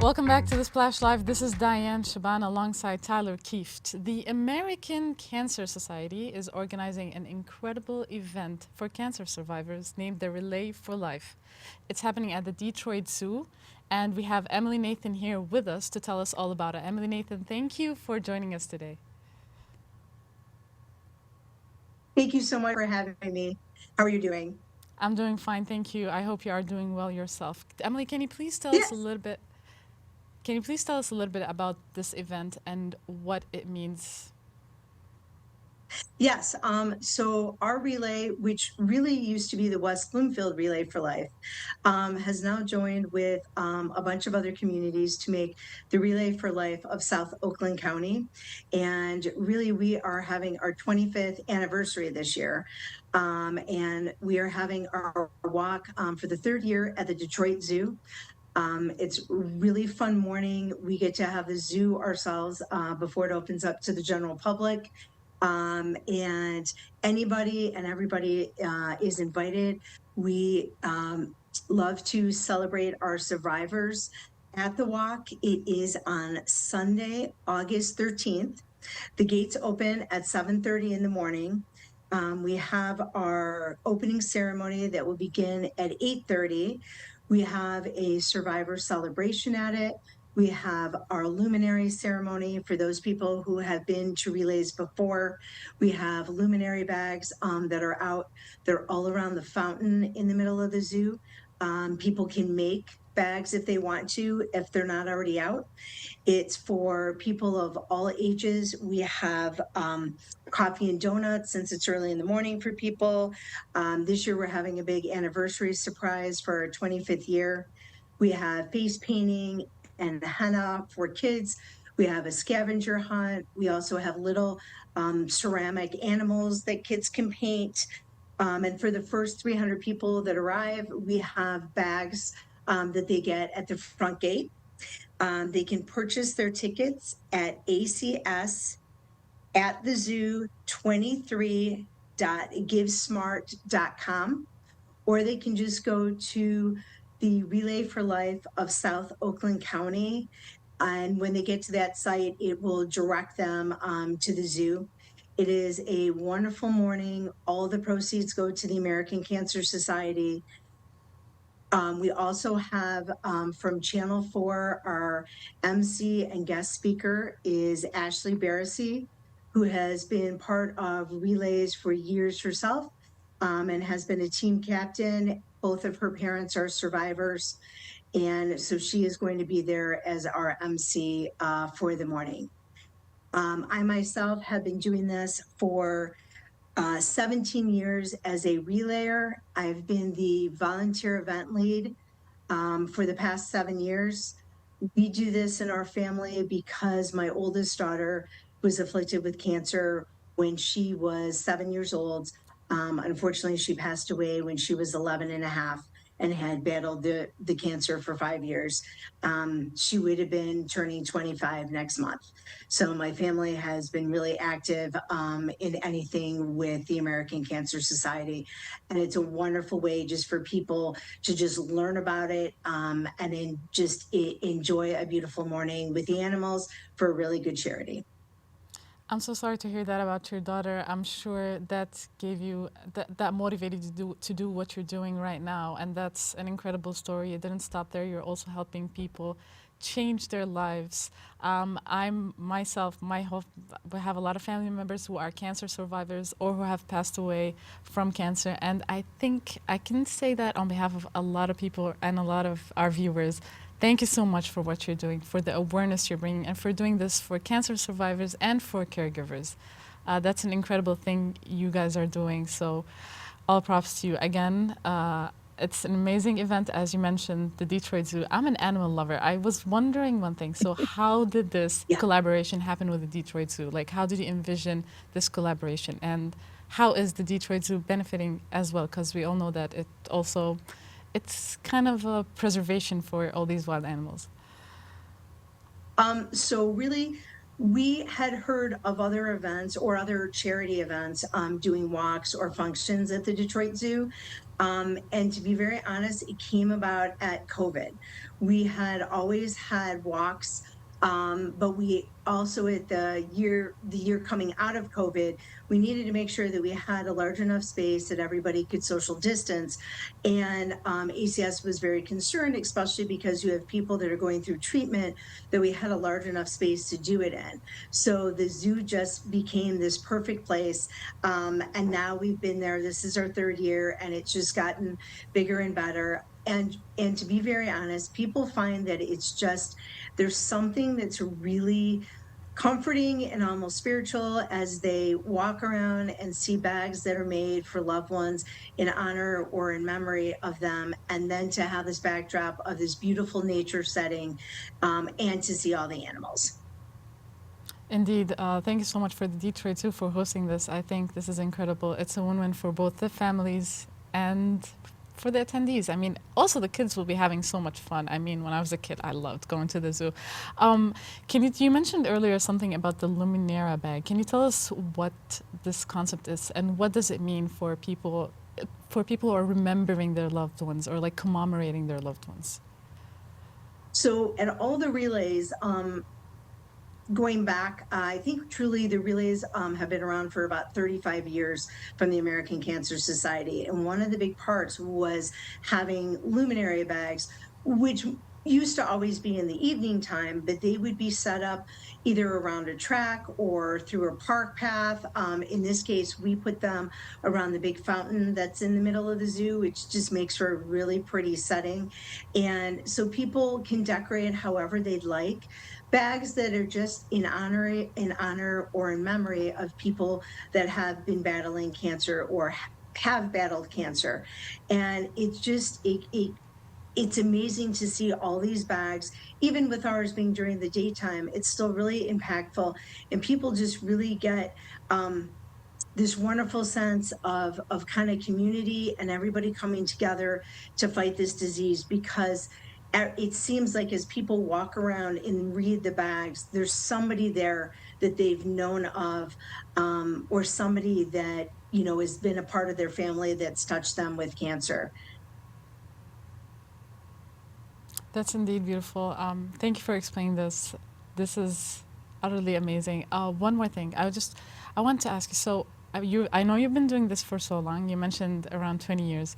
Welcome back to the Splash Live. This is Diane Shaban alongside Tyler Kieft. The American Cancer Society is organizing an incredible event for cancer survivors named the Relay for Life. It's happening at the Detroit Zoo, and we have Emily Nathan here with us to tell us all about it. Emily Nathan, thank you for joining us today. Thank you so much for having me. How are you doing? I'm doing fine, thank you. I hope you are doing well yourself. Emily, can you please tell us a Yes. little bit about this event and what it means? Yes. So our relay, which really used to be the West Bloomfield Relay for Life, has now joined with a bunch of other communities to make the Relay for Life of South Oakland County. And really, we are having our 25th anniversary this year. And we are having our walk for the third year at the Detroit Zoo. It's a really fun morning. We get to have the zoo ourselves before it opens up to the general public. And anybody and everybody is invited. We love to celebrate our survivors at the walk. It is on Sunday, August 13th. The gates open at 7:30 in the morning. We have our opening ceremony that will begin at 8:30. We have a survivor celebration at it. We have our luminary ceremony for those people who have been to relays before. We have luminary bags that are out. They're all around the fountain in the middle of the zoo. People can make bags if they want to, if they're not already out. It's for people of all ages. We have coffee and donuts since it's early in the morning for people. This year, we're having a big anniversary surprise for our 25th year. We have face painting and henna for kids. We have a scavenger hunt. We also have little ceramic animals that kids can paint. And for the first 300 people that arrive, we have bags that they get at the front gate. They can purchase their tickets at ACS at the zoo 23.givesmart.com, or they can just go to the Relay for Life of South Oakland County. And when they get to that site, it will direct them to the zoo. It is a wonderful morning. All the proceeds go to the American Cancer Society. We also have from Channel 4, our MC and guest speaker is Ashley Barrissey, who has been part of relays for years herself and has been a team captain. Both of her parents are survivors. And so she is going to be there as our MC for the morning. I myself have been doing this for 17 years as a relayer. I've been the volunteer event lead for the past 7 years. We do this in our family because my oldest daughter was afflicted with cancer when she was 7 years old. Unfortunately, she passed away when she was 11 and a half and had battled the cancer for 5 years. She would have been turning 25 next month. So my family has been really active in anything with the American Cancer Society. And it's a wonderful way just for people to just learn about it and then just enjoy a beautiful morning with the animals for a really good charity. I'm so sorry to hear that about your daughter. I'm sure that gave you that motivated you to do what you're doing right now, and that's an incredible story. It didn't stop there. You're also helping people change their lives. I'm myself, we have a lot of family members who are cancer survivors or who have passed away from cancer, and I think I can say that on behalf of a lot of people and a lot of our viewers. Thank you so much for what you're doing, for the awareness you're bringing, and for doing this for cancer survivors and for caregivers. That's an incredible thing you guys are doing. So, all props to you. Again, it's an amazing event, as you mentioned, the Detroit Zoo. I'm an animal lover. I was wondering one thing. So, how did this Yeah. collaboration happen with the Detroit Zoo? Like, how did you envision this collaboration? And how is the Detroit Zoo benefiting as well? Because we all know that it's kind of a preservation for all these wild animals. So really, We had heard of other events or other charity events doing walks or functions at the Detroit Zoo. And to be very honest, it came about at COVID. We had always had walks, but we also at the year coming out of COVID, we needed to make sure that we had a large enough space that everybody could social distance. And ACS was very concerned, especially because you have people that are going through treatment, that we had a large enough space to do it in. So the zoo just became this perfect place. And now we've been there. This is our third year, and it's just gotten bigger and better. And to be very honest, people find that it's just there's something that's really comforting and almost spiritual as they walk around and see bags that are made for loved ones in honor or in memory of them, and then to have this backdrop of this beautiful nature setting, and to see all the animals. Indeed. Thank you so much for the Detroit Zoo for hosting this. I think this is incredible. It's a win-win for both the families and for the attendees. I mean, also the kids will be having so much fun. I mean, when I was a kid, I loved going to the zoo. You mentioned earlier something about the Luminera bag. Can you tell us what this concept is and what does it mean for people who are remembering their loved ones or like commemorating their loved ones? So at all the relays, going back, I think truly the relays have been around for about 35 years from the American Cancer Society. And one of the big parts was having luminary bags, which used to always be in the evening time, but they would be set up either around a track or through a park path. In this case, we put them around the big fountain that's in the middle of the zoo, which just makes for a really pretty setting. And so people can decorate however they'd like. Bags that are just in honor or in memory of people that have been battling cancer or have battled cancer. And it's amazing to see all these bags, even with ours being during the daytime, it's still really impactful. And people just really get this wonderful sense of kind of community and everybody coming together to fight this disease, because it seems like as people walk around and read the bags, there's somebody there that they've known of, or somebody that has been a part of their family that's touched them with cancer. That's indeed beautiful. Thank you for explaining this. This is utterly amazing. One more thing, I want to ask you. So, I know you've been doing this for so long. You mentioned around 20 years.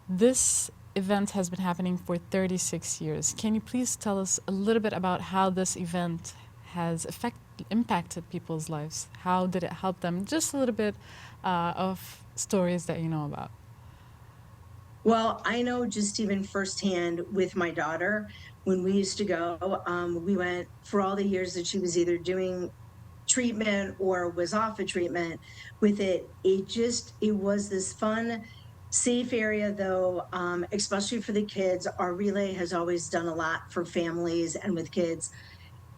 This event has been happening for 36 years. Can you please tell us a little bit about how this event has impacted people's lives? How did it help them? Just a little bit of stories that you know about. Well, I know just even firsthand with my daughter, when we used to go, we went for all the years that she was either doing treatment or was off of treatment with it. It was this fun, safe area though, especially for the kids. Our relay has always done a lot for families and with kids,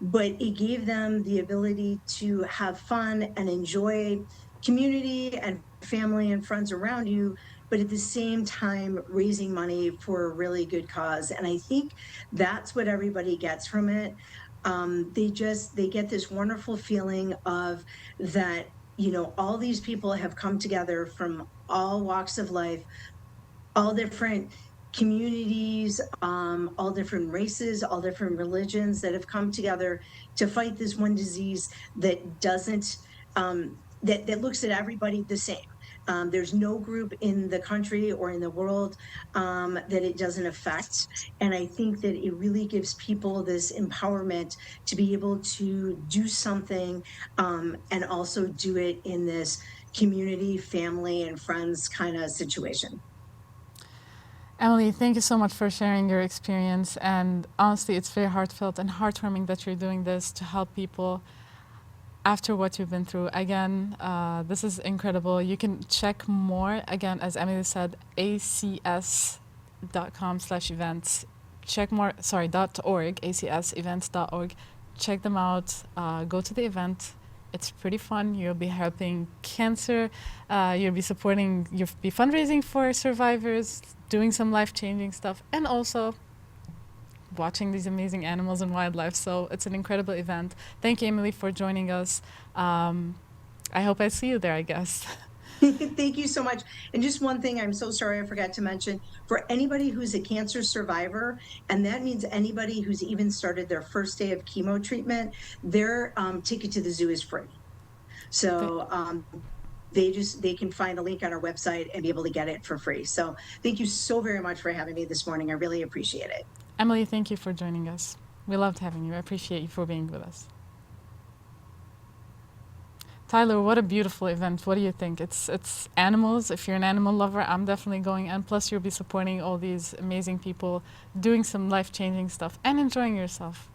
but it gave them the ability to have fun and enjoy community and family and friends around you, but at the same time raising money for a really good cause. And I think that's what everybody gets from it. They get this wonderful feeling of that, all these people have come together from all walks of life, all different communities, all different races, all different religions that have come together to fight this one disease that doesn't, that looks at everybody the same. There's no group in the country or in the world that it doesn't affect. And I think that it really gives people this empowerment to be able to do something, and also do it in this community, family, and friends kind of situation. Emily, thank you so much for sharing your experience. And honestly, it's very heartfelt and heartwarming that you're doing this to help people after what you've been through. Again, this is incredible. You can check more, again, as Emily said, acs.com/events. Check more, sorry, .org, acsevents.org. Check them out. Go to the event. It's pretty fun. You'll be helping cancer. You'll be fundraising for survivors, doing some life-changing stuff, and also watching these amazing animals and wildlife. So it's an incredible event. Thank you, Emily, for joining us. I hope I see you there, I guess. Thank you so much. And just one thing, I'm so sorry I forgot to mention, for anybody who's a cancer survivor, and that means anybody who's even started their first day of chemo treatment, their ticket to the zoo is free. So they can find a link on our website and be able to get it for free. So thank you so very much for having me this morning. I really appreciate it. Emily, thank you for joining us. We loved having you. I appreciate you for being with us. Tyler, what a beautiful event. What do you think? It's animals. If you're an animal lover, I'm definitely going. And plus, you'll be supporting all these amazing people, doing some life-changing stuff, and enjoying yourself.